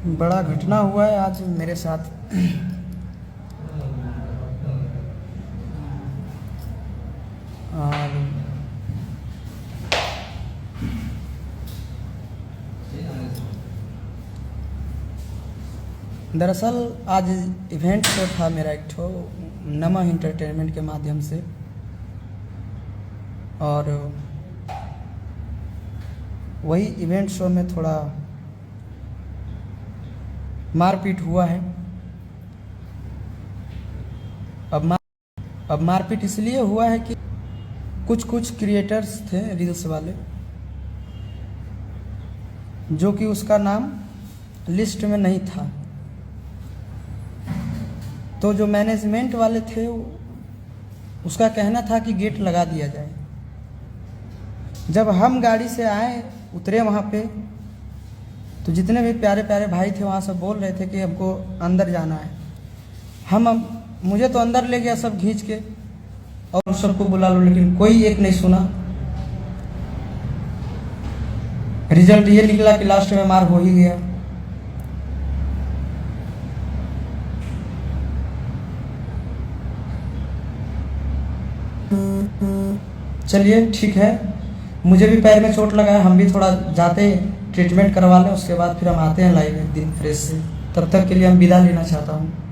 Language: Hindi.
बड़ा घटना हुआ है आज मेरे साथ। और दरअसल आज इवेंट शो था मेरा एक ठो नमः इंटरटेनमेंट के माध्यम से, और वही इवेंट शो में थोड़ा मारपीट हुआ है। अब मारपीट इसलिए हुआ है कि कुछ क्रिएटर्स थे रील्स वाले, जो कि उसका नाम लिस्ट में नहीं था। तो जो मैनेजमेंट वाले थे उसका कहना था कि गेट लगा दिया जाए। जब हम गाड़ी से आए उतरे वहाँ पे, तो जितने भी प्यारे प्यारे भाई थे वहाँ सब बोल रहे थे कि हमको अंदर जाना है। मुझे तो अंदर ले गया सब खींच के और सबको बुला लो, लेकिन कोई एक नहीं सुना। रिजल्ट ये निकला कि लास्ट में मार हो ही गया। चलिए ठीक है, मुझे भी पैर में चोट लगा है, हम भी थोड़ा जाते ट्रीटमेंट करवा लें, उसके बाद फिर हम आते हैं लाइव एक दिन फ्रेश से। तब तक के लिए हम विदा लेना चाहता हूँ।